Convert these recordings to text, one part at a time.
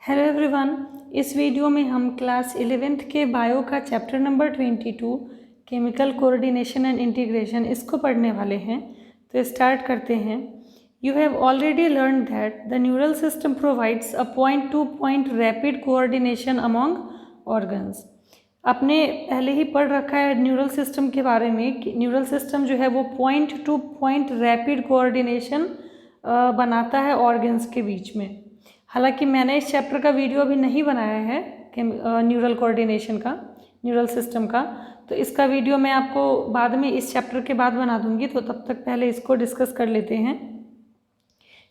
Hello everyone, इस video में हम क्लास 11th के बायो का chapter number 22 chemical coordination and integration इसको पढ़ने वाले हैं। तो स्टार्ट करते हैं। You have already learn that the neural system provides a point two point rapid coordination among organs. आपने पहले ही पढ़ रखा है न्यूरल सिस्टम के बारे में कि न्यूरल सिस्टम जो है वो point two point rapid coordination बनाता है ऑर्गन्स के बीच में। हालांकि मैंने इस चैप्टर का वीडियो अभी नहीं बनाया है कि न्यूरल कोऑर्डिनेशन का, न्यूरल सिस्टम का, तो इसका वीडियो मैं आपको बाद में इस चैप्टर के बाद बना दूंगी। तो तब तक पहले इसको डिस्कस कर लेते हैं।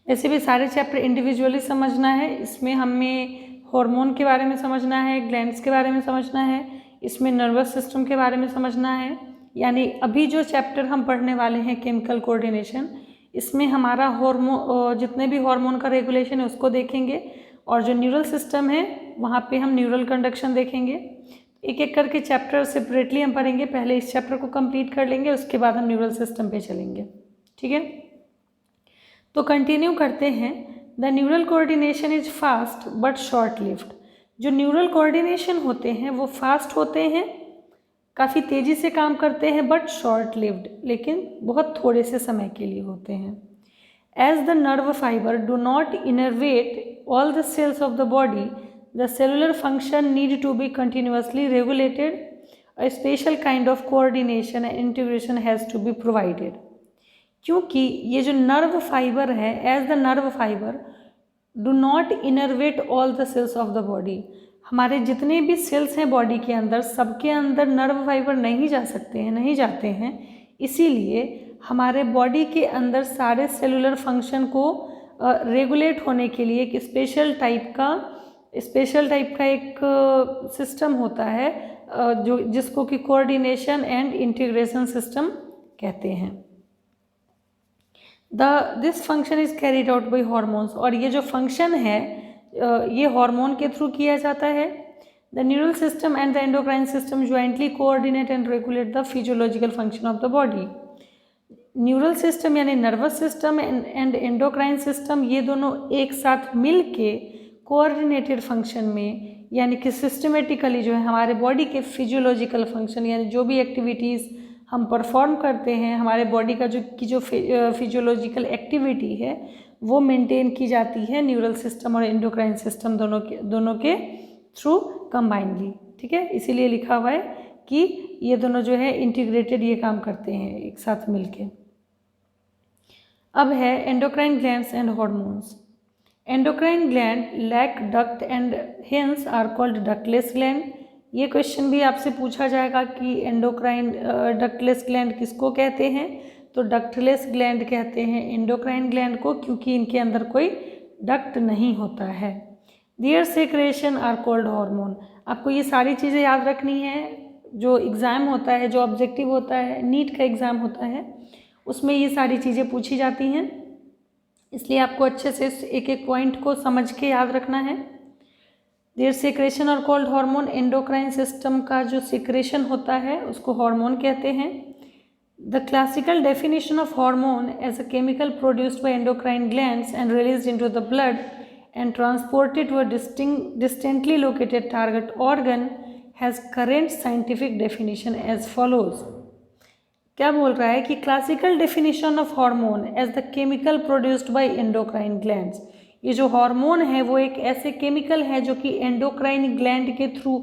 वैसे भी सारे चैप्टर इंडिविजुअली समझना है। इसमें हमें हार्मोन के बारे में समझना है, ग्लैंड्स के बारे में समझना है, इसमें नर्वस सिस्टम के बारे में समझना है। यानी अभी जो चैप्टर हम पढ़ने वाले हैं केमिकल कोऑर्डिनेशन, इसमें हमारा हार्मोन, जितने भी हार्मोन का रेगुलेशन है उसको देखेंगे, और जो न्यूरल सिस्टम है वहाँ पे हम न्यूरल कंडक्शन देखेंगे। एक एक करके चैप्टर सेपरेटली हम पढ़ेंगे। पहले इस चैप्टर को कंप्लीट कर लेंगे, उसके बाद हम न्यूरल सिस्टम पे चलेंगे। ठीक है, तो कंटिन्यू करते हैं। The neural coordination is fast but short lived. जो न्यूरल कोऑर्डिनेशन होते हैं वो फास्ट होते हैं, काफ़ी तेज़ी से काम करते हैं, बट शॉर्ट लिव्ड, लेकिन बहुत थोड़े से समय के लिए होते हैं। As the nerve fibre do not innervate all the cells of the body, the cellular function need to be continuously regulated. A special kind of coordination and integration has to be provided. क्योंकि ये जो nerve fibre है, as the nerve fibre do not innervate all the cells of the body, हमारे जितने भी sales हैं body के अंदर, सबके अंदर नर्व फाइबर नहीं जा सकते हैं, नहीं जाते हैं। इसीलिए हमारे बॉडी के अंदर सारे सेलुलर फंक्शन को रेगुलेट होने के लिए एक स्पेशल टाइप का एक सिस्टम होता है, जो जिसको कि कोऑर्डिनेशन एंड इंटीग्रेशन सिस्टम कहते हैं। This function is carried out by hormones, और ये जो फंक्शन है ये हार्मोन के थ्रू किया जाता है। The neural system and the endocrine system jointly coordinate and regulate the physiological function of the body. Neural system यानी nervous system and endocrine system, ये दोनों एक साथ मिल के कोऑर्डिनेटेड फंक्शन में, यानी कि सिस्टमेटिकली जो है हमारे बॉडी के फिजियोलॉजिकल फंक्शन, यानी जो भी एक्टिविटीज़ हम परफॉर्म करते हैं, हमारे बॉडी का जो फिजियोलॉजिकल एक्टिविटी है वो मेंटेन की जाती है न्यूरल सिस्टम और एंडोक्राइन सिस्टम दोनों के थ्रू कंबाइनली। ठीक है, इसीलिए लिखा हुआ है कि ये दोनों जो है इंटीग्रेटेड ये काम करते हैं एक साथ मिलके। अब है endocrine glands and hormones. Endocrine gland lack duct and hence are called ductless gland. ये क्वेश्चन भी आपसे पूछा जाएगा कि एंडोक्राइन डक्टलेस ग्लैंड किसको कहते हैं। तो डक्टलेस ग्लैंड कहते हैं एंडोक्राइन ग्लैंड को, क्योंकि इनके अंदर कोई डक्ट नहीं होता है। Their secretion are called hormone. आपको ये सारी चीज़ें याद रखनी है। जो एग्ज़ाम होता है, जो ऑब्जेक्टिव होता है, नीट का एग्ज़ाम होता है, उसमें ये सारी चीज़ें पूछी जाती हैं, इसलिए आपको अच्छे से एक एक पॉइंट को समझ के याद रखना है। Their secretion are called hormone. Endocrine system का जो सेक्रेशन होता है उसको हार्मोन कहते हैं। The classical definition of hormone as a chemical produced by endocrine glands and released into the blood and transported to a distantly located target organ has current scientific definition as follows. क्या बोल रहा है कि classical definition of hormone as the chemical produced by endocrine glands, ये जो hormone है वो एक ऐसे केमिकल है जो कि एंडोक्राइन ग्लैंड के थ्रू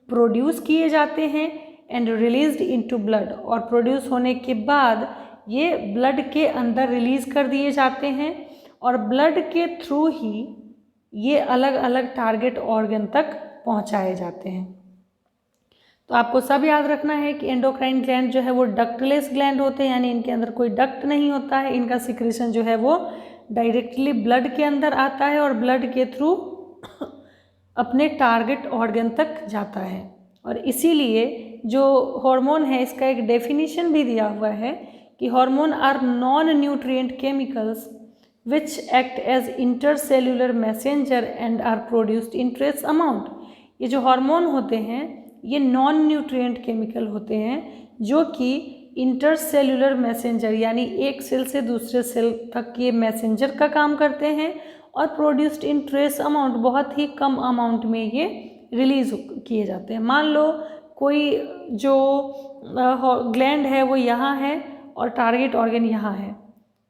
प्रोड्यूस किए जाते हैं एंड रिलीज्ड इनटू ब्लड, और प्रोड्यूस होने के बाद ये ब्लड के अंदर रिलीज कर दिए जाते हैं, और ब्लड के थ्रू ही ये अलग अलग टारगेट ऑर्गन तक पहुंचाए जाते हैं। तो आपको सब याद रखना है कि एंडोक्राइन ग्लैंड जो है वो डक्टलेस ग्लैंड होते हैं, यानी इनके अंदर कोई डक्ट नहीं होता है। इनका सिक्रेशन जो है वो डायरेक्टली ब्लड के अंदर आता है और ब्लड के थ्रू अपने टारगेट ऑर्गन तक जाता है। और इसीलिए जो हार्मोन है इसका एक डेफिनेशन भी दिया हुआ है कि hormone are non nutrient chemicals which act as intercellular messenger and are produced in trace amount. ये जो हार्मोन होते हैं ये नॉन न्यूट्रिएंट केमिकल होते हैं जो कि इंटरसेल्यूलर मैसेंजर, यानी एक सेल से दूसरे सेल तक ये मैसेंजर का काम करते हैं, और प्रोड्यूस्ड इन ट्रेस अमाउंट, बहुत ही कम अमाउंट में ये रिलीज किए जाते हैं। मान लो कोई जो ग्लैंड है वो यहाँ है और टारगेट ऑर्गन यहाँ है,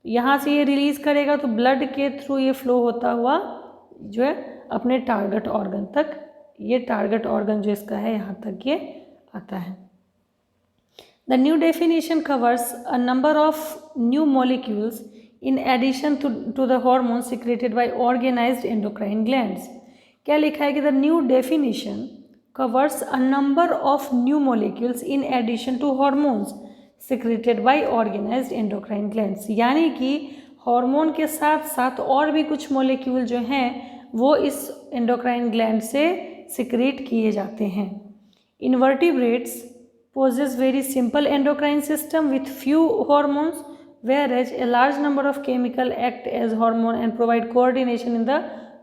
यहाँ से ये रिलीज करेगा तो ब्लड के थ्रू ये फ्लो होता हुआ जो है अपने टारगेट ऑर्गन तक, ये टारगेट ऑर्गन जो इसका है यहाँ तक ये आता है। The new definition covers a number of new molecules in addition to the hormones secreted by organized endocrine glands. क्या लिखा है कि the new definition covers a number of new molecules in addition to hormones secreted by organized endocrine glands, यानी कि hormone के साथ साथ और भी कुछ मोलिक्यूल जो हैं वो इस एंडोक्राइन ग्लैंड से सिक्रेट किए जाते हैं। Invertebrates possess very simple endocrine system with few hormones, whereas a large number of chemical act as hormone and provide coordination in the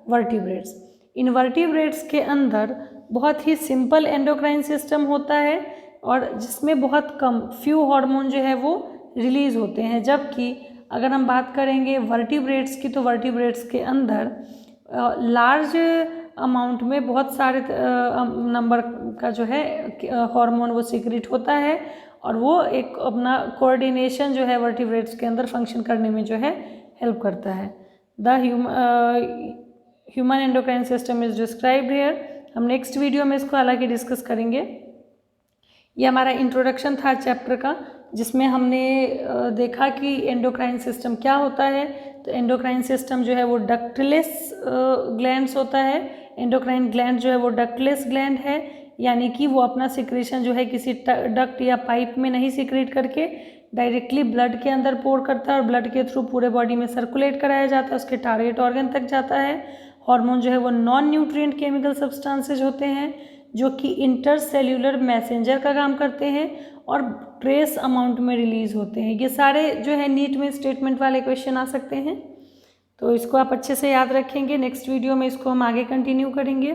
vertebrates. Invertebrates के अंदर बहुत ही सिंपल एंडोक्राइन सिस्टम होता है और जिसमें बहुत कम फ्यू हार्मोन जो है वो रिलीज होते हैं, जबकि अगर हम बात करेंगे वर्टिब्रेट्स की तो वर्टिब्रेट्स के अंदर लार्ज अमाउंट में बहुत सारे नंबर का जो है हार्मोन वो सीक्रेट होता है और वो एक अपना कोऑर्डिनेशन जो है वर्टिब्रेट्स के अंदर फंक्शन करने में जो है हेल्प करता है। The human endocrine system is described here. हम नेक्स्ट वीडियो में इसको हालांकि डिस्कस करेंगे। ये हमारा इंट्रोडक्शन था चैप्टर का, जिसमें हमने देखा कि एंडोक्राइन सिस्टम क्या होता है। तो एंडोक्राइन सिस्टम जो है वो डक्टलेस ग्लैंड्स होता है। एंडोक्राइन ग्लैंड जो है वो डक्टलेस ग्लैंड है, यानी कि वो अपना सिक्रेशन जो है किसी डक्ट या पाइप में नहीं सिक्रेट करके डायरेक्टली ब्लड के अंदर पोर करता है और ब्लड के थ्रू पूरे बॉडी में सर्कुलेट कराया जाता है, उसके टारगेट ऑर्गन तक जाता है। हार्मोन जो है वो नॉन न्यूट्रिएंट केमिकल सब्सटेंसेज होते हैं जो कि इंटरसेल्यूलर मैसेंजर का काम करते हैं और ट्रेस अमाउंट में रिलीज होते हैं। ये सारे जो है नीट में स्टेटमेंट वाले क्वेश्चन आ सकते हैं, तो इसको आप अच्छे से याद रखेंगे। नेक्स्ट वीडियो में इसको हम आगे कंटिन्यू करेंगे।